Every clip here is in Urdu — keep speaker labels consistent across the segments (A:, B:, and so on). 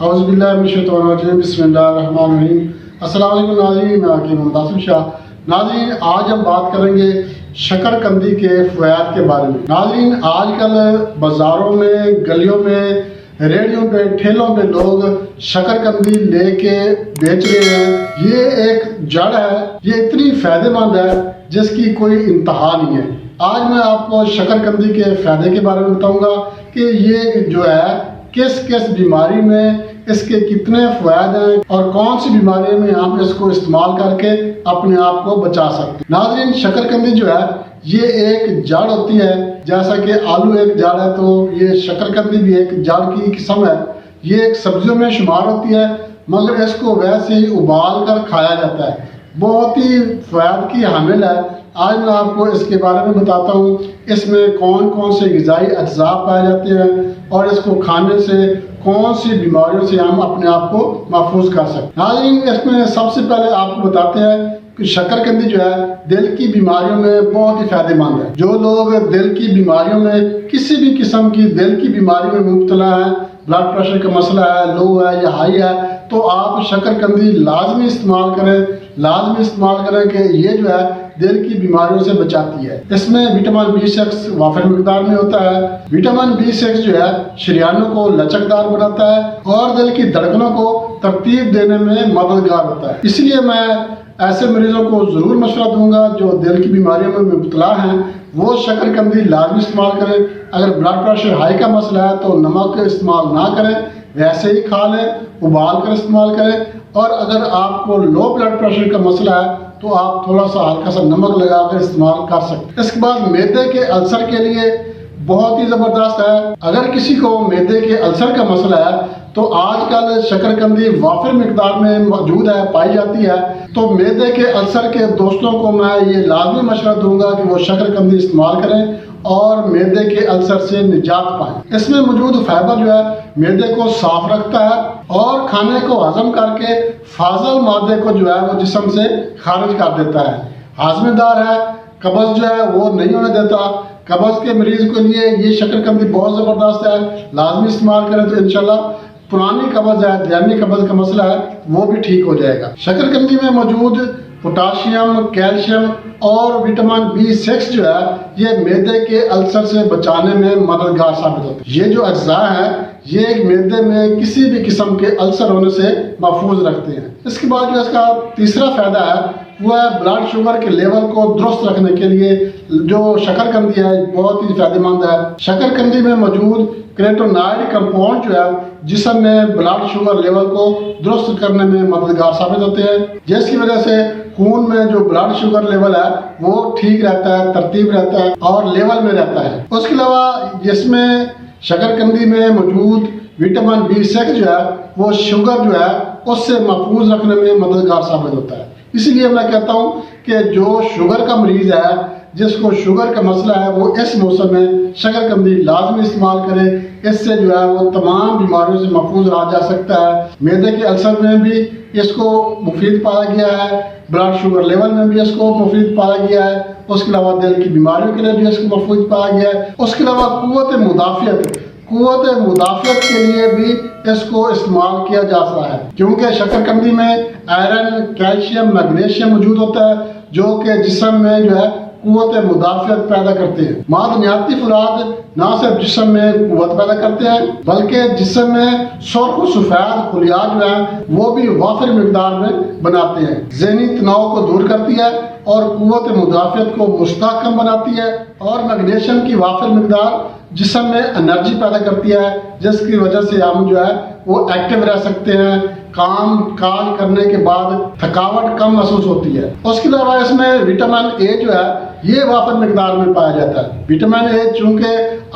A: اعوذ باللہ من الشیطان الرجیم، بسم اللہ الرحمن الرحیم۔ السلام علیکم ناظرین، میں حکیم ممتاز شاہ۔ ناظرین، آج ہم بات کریں گے شکرقندی کے فوائد کے بارے میں۔ ناظرین، آج کل بازاروں میں، گلیوں میں، ریڑھیوں پہ، ٹھیلوں پہ لوگ شکرقندی لے کے بیچ رہے ہیں۔ یہ ایک جڑ ہے، یہ اتنی فائدہ مند ہے جس کی کوئی انتہا نہیں ہے۔ آج میں آپ کو شکرقندی کے فائدے کے بارے میں بتاؤں گا کہ یہ جو ہے کس کس بیماری میں اس کے کتنے فوائد ہیں اور کون سی بیماری میں ہم اس کو استعمال کر کے اپنے آپ کو بچا سکتے ہیں۔ ناظرین، شکرقندی جو ہے یہ ایک جڑ ہوتی ہے، جیسا کہ آلو ایک جڑ ہے تو یہ شکرقندی بھی ایک جڑ کی قسم ہے۔ یہ ایک سبزیوں میں شمار ہوتی ہے، مگر اس کو ویسے ہی ابال کر کھایا جاتا ہے۔ بہت ہی فوائد کی حامل ہے۔ آج میں آپ کو اس کے بارے میں بتاتا ہوں، اس میں کون کون سے غذائی اجزاء پائے جاتے ہیں اور اس کو کھانے سے کون سی بیماریوں سے ہم اپنے آپ کو محفوظ کر سکتے ہیں۔ ناظرین، اس میں سب سے پہلے آپ کو بتاتے ہیں کہ شکرقندی جو ہے دل کی بیماریوں میں بہت ہی فائدہ مند ہے۔ جو لوگ دل کی بیماریوں میں، کسی بھی قسم کی دل کی بیماری میں مبتلا ہیں، بلڈ پریشر کا مسئلہ ہے، لو ہے یا ہائی ہے، تو آپ شکرقندی لازمی استعمال کریں کہ یہ جو ہے دل کی بیماریوں سے بچاتی ہے۔ اس میں وٹامن B6 وافر مقدار میں ہوتا ہے۔ وٹامن B6 جو ہے شریانوں کو لچکدار بناتا ہے اور دل کی دھڑکنوں کو ترتیب دینے میں مددگار ہوتا ہے۔ اس لیے میں ایسے مریضوں کو ضرور مشورہ دوں گا جو دل کی بیماریوں میں مبتلا ہیں، وہ شکرقندی لازمی استعمال کریں۔ اگر بلڈ پریشر ہائی کا مسئلہ ہے تو نمک استعمال نہ کریں، ویسے ہی کھا لیں، ابال کر استعمال کریں۔ اور اگر آپ کو لو بلڈ پریشر کا مسئلہ ہے تو آپ تھوڑا سا ہلکا سا نمک لگا کر استعمال کر سکتے ہیں۔ اس کے بعد معدے کے السر کے لیے بہت ہی زبردست ہے۔ اگر کسی کو معدے کے السر کا مسئلہ ہے تو آج کل شکرقندی وافر مقدار میں موجود ہے، پائی جاتی ہے، تو معدے کے السر کے دوستوں کو میں یہ لازمی مشورہ دوں گا کہ وہ شکرقندی استعمال کریں اور معدے کے السر سے نجات پائیں۔ اس میں موجود فائبر جو ہے معدے کو صاف رکھتا ہے اور کھانے کو ہضم کر کے فاضل مادے کو جو ہے وہ جسم سے خارج کر دیتا ہے۔ ہاضمے دار ہے، قبض جو ہے وہ نہیں ہونے دیتا۔ قبض کے مریض کے لیے یہ شکرقندی بہت زبردست ہے، لازمی استعمال کریں تو انشاءاللہ پرانی قبض ہے، دائمی قبض کا مسئلہ ہے، وہ بھی ٹھیک ہو جائے گا۔ شکرقندی میں موجود پوٹاشیم، کیلشیم اور وٹامن B6 جو ہے یہ معدے کے السر سے بچانے میں مددگار ثابت ہوتے ہیں۔ یہ جو اجزاء ہیں یہ معدے میں کسی بھی قسم کے السر ہونے سے محفوظ رکھتے ہیں۔ اس کے بعد جو اس کا تیسرا فائدہ ہے وہ ہے بلڈ شوگر کے لیول کو درست رکھنے کے لیے جو شکرقندی ہے بہت ہی فائدہ مند ہے۔ شکرقندی میں موجود کیروٹینائڈ کمپاؤنڈ جو ہے جسم میں بلڈ شوگر لیول کو درست کرنے میں مددگار ثابت ہوتے ہیں، جس کی وجہ سے خون میں جو بلڈ شوگر لیول ہے وہ ٹھیک رہتا ہے، ترتیب رہتا ہے اور لیول میں رہتا ہے۔ اس کے علاوہ اس میں شکرقندی میں موجود وٹامن B6 جو ہے وہ شوگر جو ہے اس سے محفوظ رکھنے میں مددگار ثابت ہوتا ہے۔ اسی لیے میں کہتا ہوں کہ جو شوگر کا مریض ہے، جس کو شوگر کا مسئلہ ہے، وہ اس موسم میں شکرقندی لازمی استعمال کرے۔ اس سے جو ہے وہ تمام بیماریوں سے محفوظ رہا جا سکتا ہے۔ معدے کے السر میں بھی اس کو مفید پایا گیا ہے، بلڈ شوگر لیول میں بھی اس کو مفید پایا گیا ہے، اس کے علاوہ دل کی بیماریوں کے لیے بھی اس کو مفید پایا گیا ہے۔ اس کے علاوہ قوت مدافعت کے لیے بھی اس کو استعمال کیا جا سکتا ہے، کیونکہ شکرقندی میں آئرن، کیلشیم، میگنیشیم موجود ہوتا ہے جو کہ جسم میں جو ہے قوت مدافعت پیدا کرتے ہیں۔ معدنیاتی فولاد نہ صرف جسم میں قوت پیدا کرتے ہیں بلکہ جسم میں سرخ و سفید خلیات جو ہیں وہ بھی وافر مقدار میں بناتے ہیں۔ ذہنی تناؤ کو دور کرتی ہے اور قوت مدافعت کو مستحکم بناتی ہے، اور میگنیشیم کی وافر مقدار جسم میں انرجی پیدا کرتی ہے، جس کی وجہ سے ہم جو ہے وہ ایکٹیو رہ سکتے ہیں۔ کام کاج کرنے کے بعد تھکاوٹ کم محسوس ہوتی ہے۔ اس کے علاوہ اس میں وٹامن A جو ہے یہ وافر مقدار میں پایا جاتا ہے۔ وٹامن A چونکہ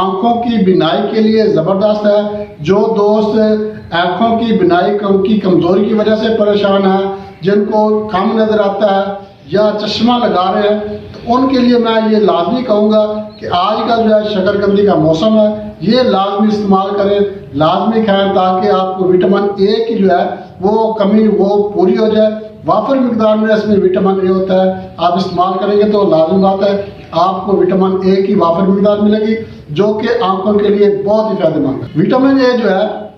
A: آنکھوں کی بینائی کے لیے زبردست ہے، جو دوست آنکھوں کی بینائی کی کمزوری کی وجہ سے پریشان ہیں، جن کو کم نظر آتا ہے یا چشمہ لگا رہے ہیں، تو ان کے لیے میں یہ لازمی کہوں گا کہ آج کا جو ہے شکرقندی کا موسم ہے، یہ لازمی استعمال کریں، لازمی کھائیں تاکہ آپ کو وٹامن A کی جو ہے وہ کمی وہ پوری ہو جائے۔ وافر مقدار میں اس میں وٹامن A ہوتا ہے، آپ استعمال کریں گے تو لازم بات ہے آپ کو وٹامن A کی وافر مقدار ملے گی جو کہ آنکھوں کے لیے بہت ہی فائدہ مند ہے۔ وٹامن A جو ہے